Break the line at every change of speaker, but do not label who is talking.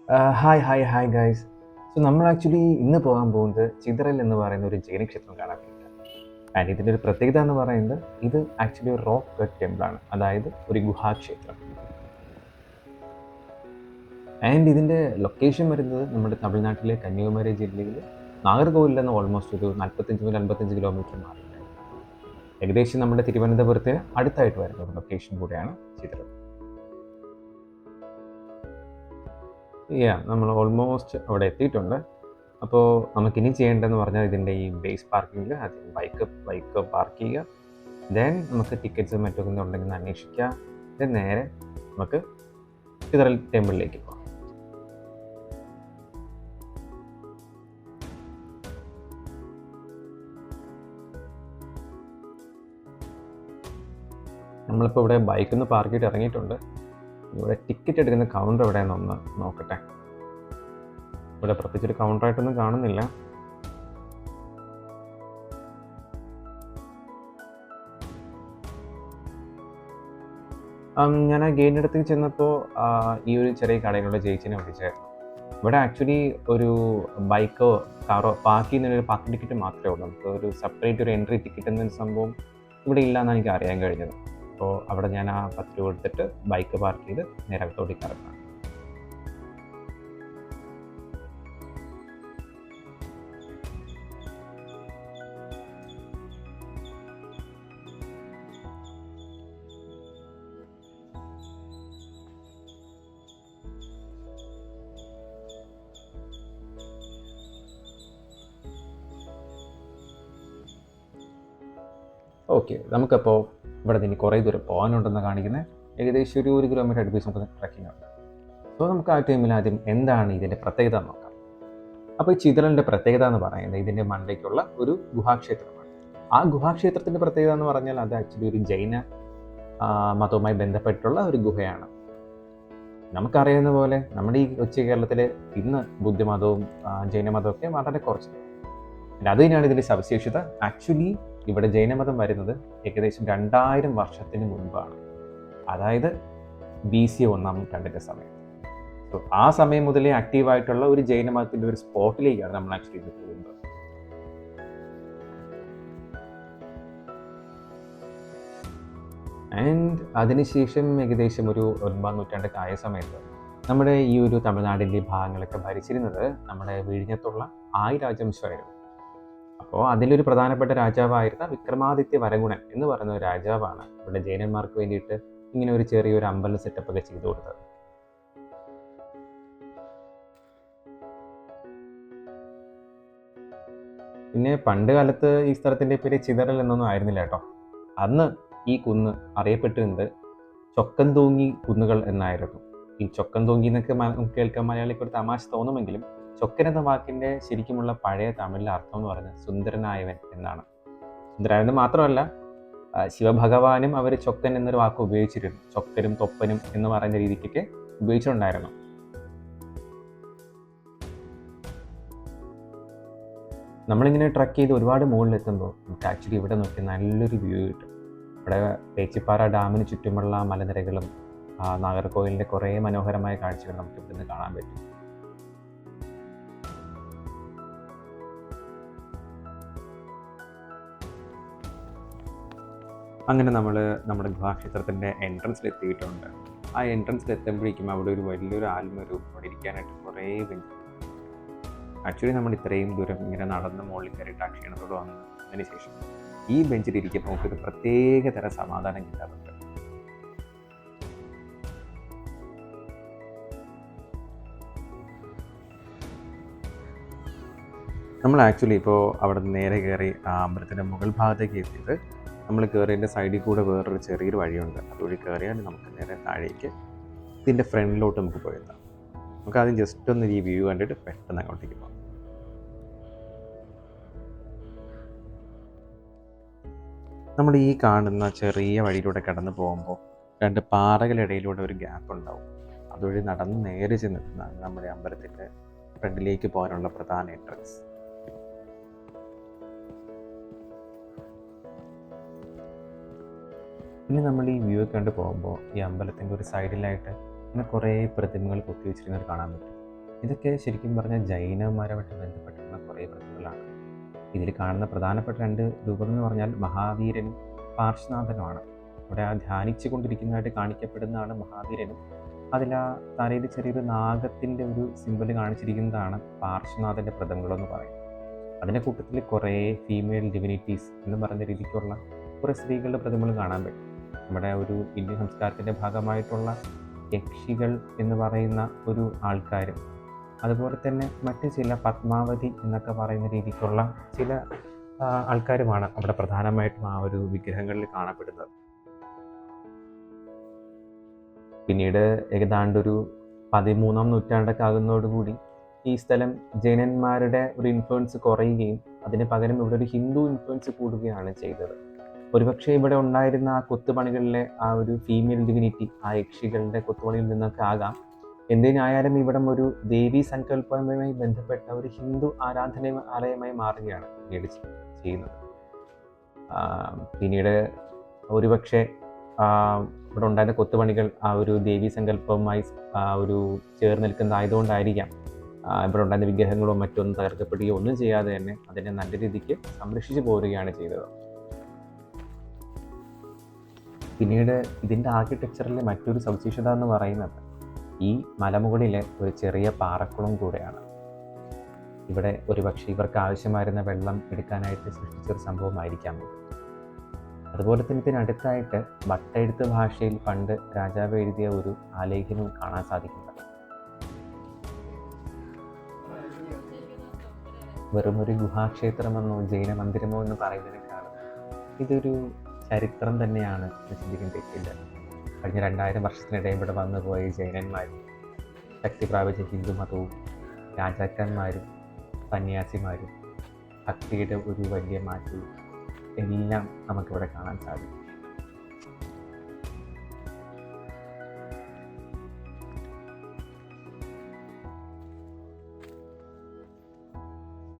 Hi guys. So നമ്മൾ actually ഇന്ന് പോകാൻ പോകുന്നത് ചിതറൽ എന്ന് പറയുന്ന ഒരു ജൈന ക്ഷേത്രം കാണാൻ വേണ്ടിയിട്ടാണ്. ആൻഡ് ഇതിൻ്റെ ഒരു പ്രത്യേകത എന്ന് പറയുന്നത് ഇത് ആക്ച്വലി ഒരു റോക്ക് കട്ട് ടെമ്പിളാണ്, അതായത് ഒരു ഗുഹാക്ഷേത്രം. ആൻഡ് ഇതിൻ്റെ ലൊക്കേഷൻ വരുന്നത് നമ്മുടെ തമിഴ്നാട്ടിലെ കന്യാകുമാരി ജില്ലയിൽ നാഗർകോവിലിൽ നിന്ന് ഓൾമോസ്റ്റ് ഒരു 45 കിലോമീറ്റർ മാറിയിട്ടാണ്. ഏകദേശം നമ്മുടെ തിരുവനന്തപുരത്തിന് അടുത്തായിട്ട് വരുന്ന ഒരു ലൊക്കേഷൻ കൂടെയാണ് ചിതറൽ. നമ്മൾ ഓൾമോസ്റ്റ് അവിടെ എത്തിയിട്ടുണ്ട്. അപ്പോൾ നമുക്കിനി ചെയ്യേണ്ടതെന്ന് പറഞ്ഞാൽ ഇതിൻ്റെ ഈ ബേസ് പാർക്കിങ്ങിൽ ആദ്യം ബൈക്ക് പാർക്ക് ചെയ്യുക. ദെൻ നമുക്ക് ടിക്കറ്റ്സും മറ്റൊക്കെ ഉണ്ടെങ്കിൽ അന്വേഷിക്കുക. ദെൻ നേരെ നമുക്ക് ചിതറൽ ടെമ്പിളിലേക്ക് പോകാം. നമ്മളിപ്പോൾ ഇവിടെ ബൈക്കിൽ നിന്ന് പാർക്ക് ചെയ്തിട്ട് ഇറങ്ങിയിട്ടുണ്ട്. ഇവിടെ ടിക്കറ്റ് എടുക്കുന്ന കൗണ്ടർ എവിടെയാണെന്നൊന്ന് നോക്കട്ടെ. ഇവിടെ പ്രത്യേകിച്ചൊരു കൗണ്ടറായിട്ടൊന്നും കാണുന്നില്ല. ഞാൻ ആ ഗേറ്റിൻ്റെ അടുത്തേക്ക് ചെന്നപ്പോൾ ഈ ഒരു ചെറിയ കടയിലുള്ള ചേച്ചിനെ വിളിച്ചായിരുന്നു. ഇവിടെ ആക്ച്വലി ഒരു ബൈക്കോ കാറോ പാർക്ക് ചെയ്യുന്നതിനൊരു പാർക്കിംഗ് ടിക്കറ്റ് മാത്രമേ ഉള്ളൂ. നമുക്ക് ഒരു സെപ്പറേറ്റ് ഒരു എൻട്രി ടിക്കറ്റ് എന്നൊരു സംഭവം ഇവിടെ ഇല്ലയെന്നാണ് എനിക്ക് അറിയാൻ കഴിഞ്ഞത്. അപ്പോൾ അവിടെ ഞാൻ ആ 10 രൂപ കൊടുത്തിട്ട് ബൈക്ക് പാർക്ക് ചെയ്ത് നേരെ അകത്തോട്ടേക്ക് ഇറങ്ങാം. ഓക്കെ, നമുക്കപ്പോൾ ഇവിടെ നിന്ന് കുറേ ദൂരം പോകാനുണ്ടെന്ന് കാണിക്കുന്നത്. ഏകദേശം ഒരു 1 കിലോമീറ്റർ അടുപ്പിച്ച് നമുക്ക് ട്രക്കിംഗ് ഉണ്ട്. അപ്പോൾ നമുക്ക് ആ ടൈമിൽ ആദ്യം എന്താണ് ഇതിൻ്റെ പ്രത്യേകത എന്ന് നോക്കാം. അപ്പോൾ ഈ ചിതറലിൻ്റെ പ്രത്യേകത എന്ന് പറയുന്നത് ഇതിൻ്റെ മണ്ടയ്ക്കുള്ള ഒരു ഗുഹാക്ഷേത്രമാണ്. ആ ഗുഹാക്ഷേത്രത്തിൻ്റെ പ്രത്യേകത എന്ന് പറഞ്ഞാൽ അത് ആക്ച്വലി ഒരു ജൈന മതവുമായി ബന്ധപ്പെട്ടുള്ള ഒരു ഗുഹയാണ്. നമുക്കറിയുന്ന പോലെ നമ്മുടെ ഈ കൊച്ചു കേരളത്തിൽ ഇന്ന് ബുദ്ധമതവും ജൈനമതവും ഒക്കെ വളരെ കുറച്ച്. അത് തന്നെയാണ് ഇതിൻ്റെ സവിശേഷത. ആക്ച്വലി ഇവിടെ ജൈനമതം വരുന്നത് ഏകദേശം 2000 വർഷത്തിന് മുൻപാണ്, അതായത് BC 1-ാം നൂറ്റാണ്ടിൻ്റെ സമയം. സോ ആ സമയം മുതലേ ആക്റ്റീവായിട്ടുള്ള ഒരു ജൈനമതത്തിൻ്റെ ഒരു സ്പോട്ടിലേക്കാണ് നമ്മൾ ആക്ച്വലി ഇത് പോകുന്നത്. ആൻഡ് അതിനുശേഷം ഏകദേശം ഒരു 9-ാം നൂറ്റാണ്ടൊക്കെ ആയ സമയത്ത് നമ്മുടെ ഈ ഒരു തമിഴ്നാടിൻ്റെ ഭാഗങ്ങളൊക്കെ ഭരിച്ചിരുന്നത് നമ്മുടെ വിഴിഞ്ഞത്തുള്ള ആയി രാജവംശമായിരുന്നു. അപ്പോൾ അതിലൊരു പ്രധാനപ്പെട്ട രാജാവായിരുന്ന വിക്രമാദിത്യ വരഗുണൻ എന്ന് പറയുന്ന ഒരു രാജാവാണ് ഇവിടെ ജൈനന്മാർക്ക് വേണ്ടിയിട്ട് ഇങ്ങനെ ഒരു ചെറിയൊരു അമ്പലം സെറ്റപ്പ് ഒക്കെ ചെയ്തു കൊടുത്തത്. പിന്നെ പണ്ട് കാലത്ത് ഈ സ്ഥലത്തിൻ്റെ പേര് ചിതറൽ എന്നൊന്നും ആയിരുന്നില്ല കേട്ടോ. അന്ന് ഈ കുന്ന് അറിയപ്പെട്ടിരുന്നത് ചൊക്കന്തൂങ്ങി കുന്നുകൾ എന്നായിരുന്നു. ഈ ചൊക്കന്തൂങ്ങി എന്നൊക്കെ കേൾക്കാൻ മലയാളിക്ക് ഒരു തമാശ തോന്നുമെങ്കിലും ചൊക്കൻ എന്ന വാക്കിൻ്റെ ശരിക്കുമുള്ള പഴയ തമിഴിലെ അർത്ഥം എന്ന് പറയുന്നത് സുന്ദരനായവൻ എന്നാണ്. സുന്ദരനായവൻ മാത്രമല്ല, ശിവഭഗവാനും അവർ ചൊക്കൻ എന്നൊരു വാക്ക് ഉപയോഗിച്ചിരുന്നു. ചൊക്കനും തൊപ്പനും എന്ന് പറയുന്ന രീതിക്കൊക്കെ ഉപയോഗിച്ചിട്ടുണ്ടായിരുന്നു. നമ്മളിങ്ങനെ ട്രക്ക് ചെയ്ത് ഒരുപാട് മുകളിലെത്തുമ്പോൾ നമുക്ക് ആക്ച്വലി ഇവിടെ നോക്കി നല്ലൊരു വ്യൂ കിട്ടും. ഇവിടെ പേച്ചിപ്പാറ ഡാമിന് ചുറ്റുമുള്ള മലനിരകളും നാഗർകോവിലിൻ്റെ കുറേ മനോഹരമായ കാഴ്ചകൾ നമുക്ക് ഇവിടുന്ന് കാണാൻ പറ്റും. അങ്ങനെ നമ്മൾ നമ്മുടെ ഗുഹാക്ഷേത്രത്തിൻ്റെ എൻട്രൻസിലെത്തിയിട്ടുണ്ട്. ആ എൻട്രൻസിലെത്തുമ്പോഴേക്കും അവിടെ ഒരു വലിയൊരു ആൽമരവും അവിടെ ഇരിക്കാനായിട്ട് കുറേ ബെഞ്ച്. ആക്ച്വലി നമ്മൾ ഇത്രയും ദൂരം ഇങ്ങനെ നടന്ന് മുകളിൽ കയറിയിട്ട് ആ ക്ഷീണത്തോട് വന്നതിന് ശേഷം ഈ ബെഞ്ചിലിരിക്കുമ്പോൾ നമുക്കൊരു പ്രത്യേക തരം സമാധാനം കിട്ടാറുണ്ട്. നമ്മൾ ആക്ച്വലി ഇപ്പോൾ അവിടെ നിന്ന് നേരെ കയറി ആ അമ്പലത്തിൻ്റെ മുകൾ ഭാഗത്തേക്ക് എത്തിയിട്ട് നമ്മൾ കയറിയതിൻ്റെ സൈഡിൽ കൂടെ വേറൊരു ചെറിയൊരു വഴിയുണ്ട്. അതുവഴി കയറിയാൽ നമുക്ക് നേരെ താഴേക്ക് ഇതിൻ്റെ ഫ്രണ്ടിലോട്ട് നമുക്ക് പോയെത്താം. നമുക്ക് ആദ്യം ജസ്റ്റ് ഒന്ന് ഈ വ്യൂ കണ്ടിട്ട് പെട്ടെന്ന് അങ്ങോട്ടേക്ക് പോകാം. നമ്മൾ ഈ കാണുന്ന ചെറിയ വഴിയിലൂടെ കടന്നു പോകുമ്പോൾ 2 പാറകളിടയിലൂടെ ഒരു ഗ്യാപ്പ് ഉണ്ടാവും. അതുവഴി നടന്ന് നേരെ ചെന്നെത്തുന്നതാണ് നമ്മുടെ അമ്പലത്തിൻ്റെ ഫ്രണ്ടിലേക്ക് പോകാനുള്ള പ്രധാന എൻട്രൻസ്. പിന്നെ നമ്മൾ ഈ വ്യൂ ഒക്കെ കണ്ട് പോകുമ്പോൾ ഈ അമ്പലത്തിൻ്റെ ഒരു സൈഡിലായിട്ട് ഇങ്ങനെ കുറേ പ്രതിമകൾ കൊത്തി വെച്ചിരിക്കുന്നത് കാണാൻ പറ്റും. ഇതൊക്കെ ശരിക്കും പറഞ്ഞാൽ ജൈനന്മാരുമായിട്ട് ബന്ധപ്പെട്ടിട്ടുള്ള കുറേ പ്രതിമകളാണ്. ഇതിൽ കാണുന്ന പ്രധാനപ്പെട്ട 2 രൂപം എന്ന് പറഞ്ഞാൽ മഹാവീരനും പാർശ്വനാഥനുമാണ്. അവിടെ ആ ധ്യാനിച്ചു കൊണ്ടിരിക്കുന്നതായിട്ട് കാണിക്കപ്പെടുന്നതാണ് മഹാവീരനും. അതിൽ ആ തലയിൽ ചെറിയൊരു നാഗത്തിൻ്റെ ഒരു സിമ്പൽ കാണിച്ചിരിക്കുന്നതാണ് പാർശ്വനാഥൻ്റെ പ്രതിമകളെന്ന് പറയുന്നത്. അതിൻ്റെ കൂട്ടത്തിൽ കുറേ ഫീമെയിൽ ഡിവിനിറ്റീസ് എന്ന് പറയുന്ന രീതിക്കുള്ള കുറേ സ്ത്രീകളുടെ പ്രതിമകൾ കാണാൻ പറ്റും. നമ്മുടെ ഒരു ഇന്ത്യൻ സംസ്കാരത്തിൻ്റെ ഭാഗമായിട്ടുള്ള യക്ഷികൾ എന്ന് പറയുന്ന ഒരു ആൾക്കാരും, അതുപോലെ തന്നെ മറ്റ് ചില പത്മാവതി എന്നൊക്കെ പറയുന്ന രീതിക്കുള്ള ചില ആൾക്കാരുമാണ് അവിടെ പ്രധാനമായിട്ടും ആ ഒരു വിഗ്രഹങ്ങളിൽ കാണപ്പെടുന്നത്. പിന്നീട് ഏതാണ്ടൊരു 13-ാം നൂറ്റാണ്ടൊക്കെ ആകുന്നതോടുകൂടി ഈ സ്ഥലം ജൈനന്മാരുടെ ഒരു ഇൻഫ്ലുവൻസ് കുറയുകയും അതിന് പകരം ഇവിടെ ഒരു ഹിന്ദു ഇൻഫ്ലുവൻസ് കൂടുകയാണ് ചെയ്തത്. ഒരുപക്ഷെ ഇവിടെ ഉണ്ടായിരുന്ന ആ കൊത്തുപണികളിലെ ആ ഒരു ഫീമെയിൽ ഡിവിനിറ്റി, ആ യക്ഷികളുടെ കൊത്തുപണിയിൽ നിന്നൊക്കെ ആകാം. എന്തിനായാലും ഇവിടം ഒരു ദേവീ സങ്കല്പവുമായി ബന്ധപ്പെട്ട ഒരു ഹിന്ദു ആരാധനാലയമായി മാറുകയാണ് പിന്നീട് ചെയ്യുന്നത്. പിന്നീട് ഒരുപക്ഷെ ഇവിടെ ഉണ്ടായിരുന്ന കൊത്തുപണികൾ ആ ഒരു ദേവീ സങ്കല്പവുമായി ഒരു ചേർന്ന് നിൽക്കുന്നതായതുകൊണ്ടായിരിക്കാം ഇവിടെ ഉണ്ടായിരുന്ന വിഗ്രഹങ്ങളോ മറ്റൊന്നും തകർക്കപ്പെടുകയോ ഒന്നും ചെയ്യാതെ തന്നെ അതിനെ നല്ല രീതിക്ക് സംരക്ഷിച്ചു പോരുകയാണ് ചെയ്തത്. പിന്നീട് ഇതിൻ്റെ ആർക്കിടെക്ചറിലെ മറ്റൊരു സവിശേഷത എന്ന് പറയുന്നത് ഈ മലമുകളിലെ ഒരു ചെറിയ പാറക്കുളം കൂടെയാണ്. ഇവിടെ ഒരുപക്ഷെ ഇവർക്ക് ആവശ്യമായിരുന്ന വെള്ളം എടുക്കാനായിട്ട് സൃഷ്ടിച്ചൊരു സംഭവമായിരിക്കാം ഇത്. അതുപോലെ തന്നെ ഇതിനടുത്തായിട്ട് ഭട്ടെഴുത്ത് ഭാഷയിൽ പണ്ട് രാജാവ് എഴുതിയ ഒരു ആലേഖനവും കാണാൻ സാധിക്കുന്നത്. വെറും ഒരു ഗുഹാക്ഷേത്രമെന്നോ ജൈന മന്ദിരമോ എന്ന് പറയുന്നതിനേക്കാളും ഇതൊരു ചരിത്രം തന്നെയാണ് ചിന്തിക്കാൻ തെറ്റില്ല. കഴിഞ്ഞ 2000 വർഷത്തിനിടെ ഇവിടെ വന്നുപോയ ജൈനന്മാരും ശക്തി പ്രാപിച്ച ഹിന്ദു മതവും രാജാക്കന്മാരും സന്യാസിമാരും ഭക്തിയുടെ ഒരു വലിയ മാറ്റവും എല്ലാം നമുക്കിവിടെ കാണാൻ സാധിക്കും.